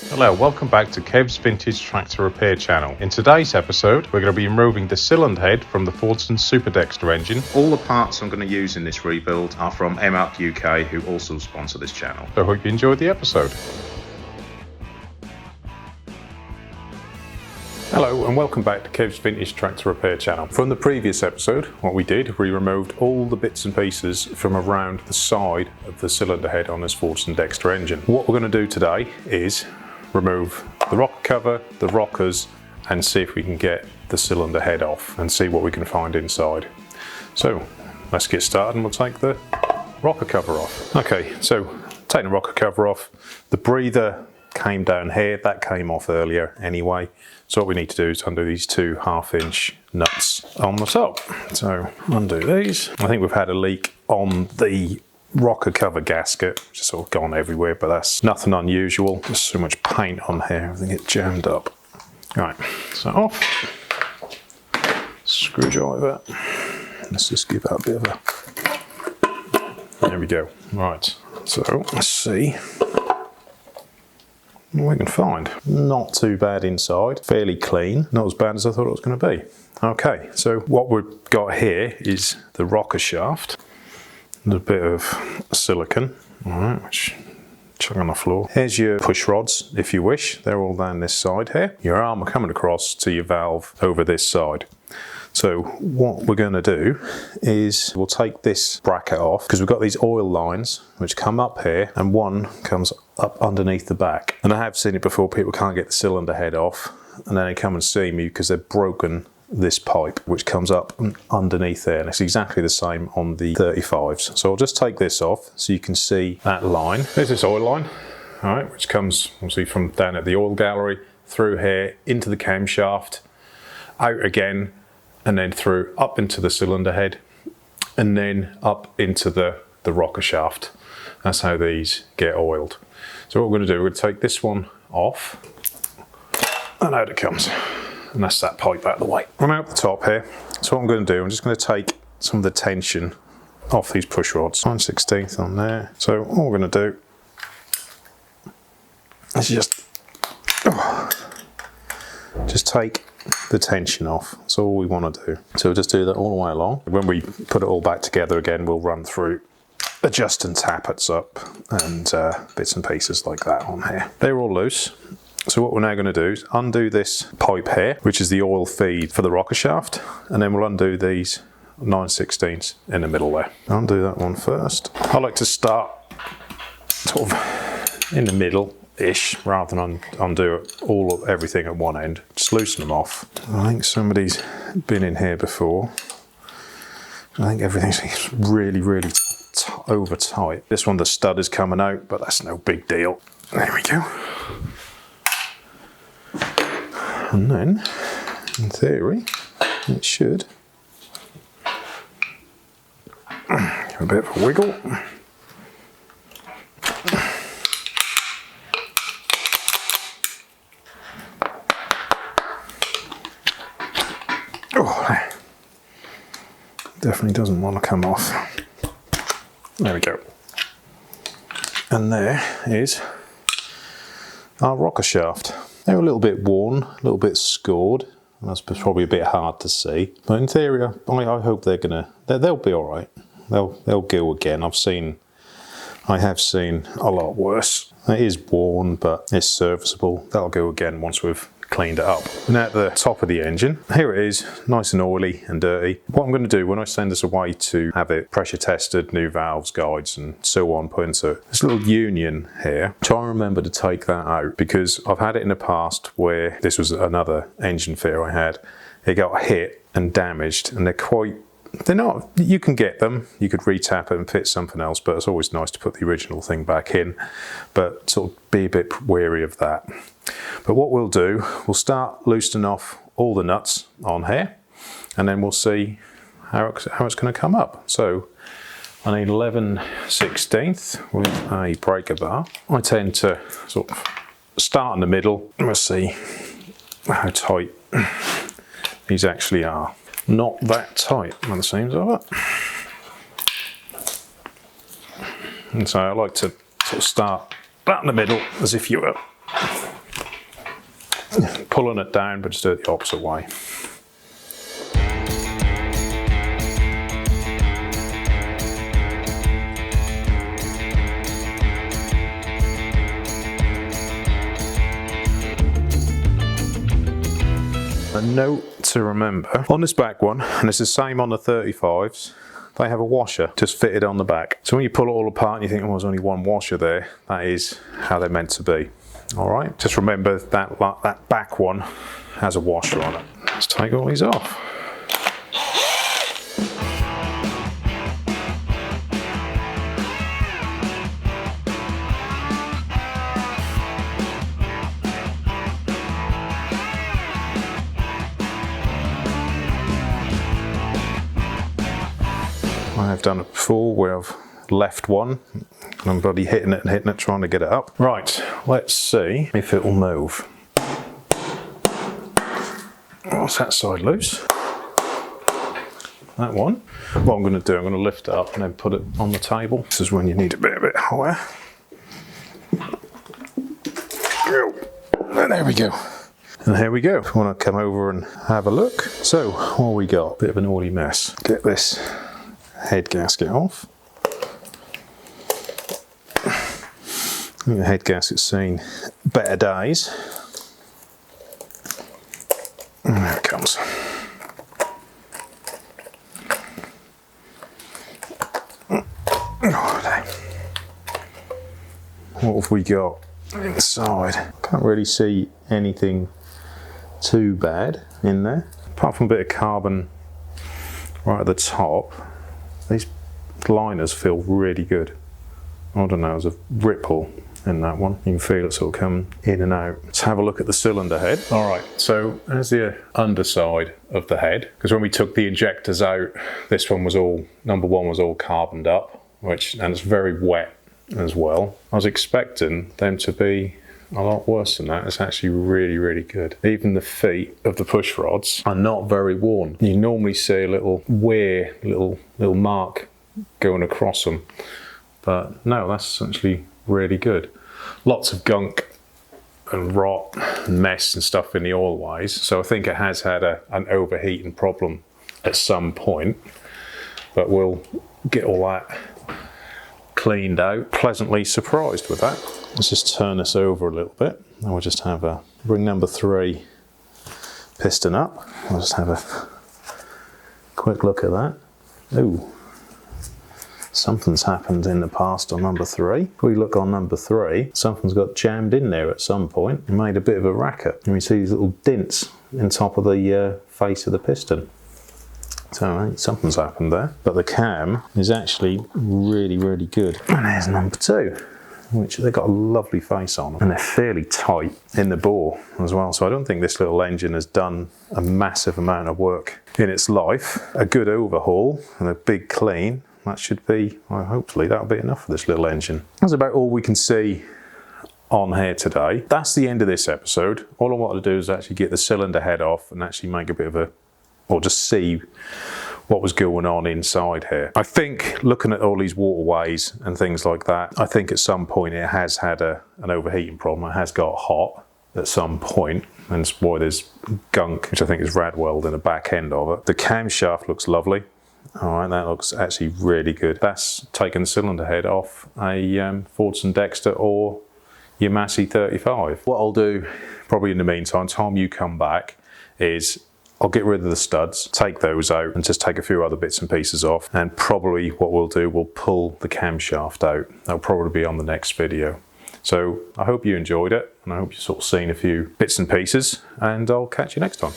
Hello, welcome back to Kev's Vintage Tractor Repair channel. In today's episode, we're going to be removing the cylinder head from the Fordson Dexta Engine. All the parts I'm going to use in this rebuild are from MAP UK, who also sponsor this channel. So I hope you enjoyed the episode. Hello and welcome back to Kev's Vintage Tractor Repair channel. From the previous episode, what we did, we removed all the bits and pieces from around the side of the cylinder head on this Fordson Dexta engine. What we're going to do today is remove the rocker cover, the rockers, and see if we can get the cylinder head off and see what we can find inside. So let's get started and we'll take the rocker cover off. Okay, so take the rocker cover off. The breather came down here, that came off earlier anyway. So what we need to do is undo these two 1/2-inch nuts on the top. So undo these. I think we've had a leak on the rocker cover gasket, which has sort of gone everywhere, but that's nothing unusual. There's so much paint on here, everything gets jammed up. Right, so off. Screwdriver. Let's just give that a bit of a... There we go. Right, so let's see what we can find. Not too bad inside, fairly clean, not as bad as I thought it was going to be. Okay, so what we've got here is the rocker shaft, and a bit of silicone, alright, which chuck on the floor. Here's your push rods, if you wish, they're all down this side here. Your arm are coming across to your valve over this side. So what we're going to do is we'll take this bracket off because we've got these oil lines which come up here and one comes up underneath the back. And I have seen it before, people can't get the cylinder head off and then they come and see me because they've broken this pipe which comes up underneath there, and it's exactly the same on the 35s. So I'll just take this off so you can see that line. There's this oil line, all right, which comes obviously from down at the oil gallery, through here, into the camshaft, out again, and then through up into the cylinder head, and then up into the rocker shaft. That's how these get oiled. So what we're going to do, we're going to take this one off, and out it comes. And that's that pipe out of the way. I'm out the top here. So what I'm going to do, I'm just going to take some of the tension off these push rods. 1/16 on there. So all we're going to do is just take the tension off. That's all we want to do. So we'll just do that all the way along. When we put it all back together again, we'll run through adjusting tappets up and bits and pieces like that on here. They're all loose. So what we're now going to do is undo this pipe here, which is the oil feed for the rocker shaft, and then we'll undo these 9/16 in the middle there. I'll undo that one first. I like to start sort of in the middle-ish rather than undo everything at one end. Just loosen them off. I think somebody's been in here before. I think everything's really, really over tight. This one, the stud is coming out, but that's no big deal. There we go. And then, in theory, it should give a bit of a wiggle. Oh, definitely doesn't want to come off. There we go. And there is our rocker shaft. They're a little bit worn, a little bit scored. That's probably a bit hard to see, but in theory, I hope they'll be all right. They'll go again. I have seen a lot worse. It is worn, but it's serviceable. That'll go again once we've cleaned it up. Now at the top of the engine, here it is, nice and oily and dirty. What I'm going to do when I send this away to have it pressure tested, new valves, guides and so on put into this little union here, try and remember to take that out, because I've had it in the past where this was another engine fitter I had. It got hit and damaged, and they're not, you can get them, you could retap it and fit something else, but it's always nice to put the original thing back in, but sort of be a bit wary of that. But what we'll do, we'll start loosening off all the nuts on here, and then we'll see how it's going to come up. So I need 11/16 with a breaker bar. I tend to sort of start in the middle, and we'll see how tight these actually are. Not that tight by the seams of it. And so I like to sort of start that in the middle as if you were pulling it down, but just do it the opposite way. A note to remember, on this back one, and it's the same on the 35s, they have a washer just fitted on the back. So when you pull it all apart and you think, oh, there's only one washer there, that is how they're meant to be. All right, just remember that that back one has a washer on it. Let's take all these off. I've done it before where I've left one and I'm bloody hitting it and hitting it trying to get it up. Right, let's see if it will move. What's that side loose? That one. What I'm going to do, I'm going to lift it up and then put it on the table. This is when you need it a bit higher. And there we go. And here we go. I want to come over and have a look. So, what we got? Bit of an oily mess. Get this head gasket off. I think the head gasket's seen better days. And there it comes. What have we got inside? Can't really see anything too bad in there, apart from a bit of carbon right at the top. These liners feel really good. I don't know, there's a ripple in that one. You can feel it sort of come in and out. Let's have a look at the cylinder head. All right, so there's the underside of the head. Because when we took the injectors out, this one was all, number one was all carboned up, and it's very wet as well. I was expecting them to be a lot worse than that. It's actually really, really good. Even the feet of the push rods are not very worn. You normally see a little wear, little mark going across them. But no, that's essentially really good. Lots of gunk and rot and mess and stuff in the oil ways. So I think it has had an overheating problem at some point. But we'll get all that cleaned out. Pleasantly surprised with that. Let's just turn this over a little bit and we'll just have bring number 3 piston up. We'll just have a quick look at that. Ooh, something's happened in the past on number 3. If we look on number 3, something's got jammed in there at some point and made a bit of a racket. And we see these little dints in top of the face of the piston. So something's happened there. But the cam is actually really, really good. And there's number 2, which they've got a lovely face on them. And they're fairly tight in the bore as well. So I don't think this little engine has done a massive amount of work in its life. A good overhaul and a big clean, that should be, well, hopefully that'll be enough for this little engine. That's about all we can see on here today. That's the end of this episode. All I wanted to do is actually get the cylinder head off and actually make a bit of or just see what was going on inside here. I think looking at all these waterways and things like that, I think at some point it has had an overheating problem. It has got hot at some point, and that's why there's gunk, which I think is rad weld in the back end of it. The camshaft looks lovely. All right, that looks actually really good. That's taking the cylinder head off a Fordson Dexta or your Massey 35. What I'll do probably in the meantime, time you come back, is I'll get rid of the studs, take those out and just take a few other bits and pieces off, and probably what we'll do, we'll pull the camshaft out. That'll probably be on the next video. So I hope you enjoyed it and I hope you've sort of seen a few bits and pieces, and I'll catch you next time.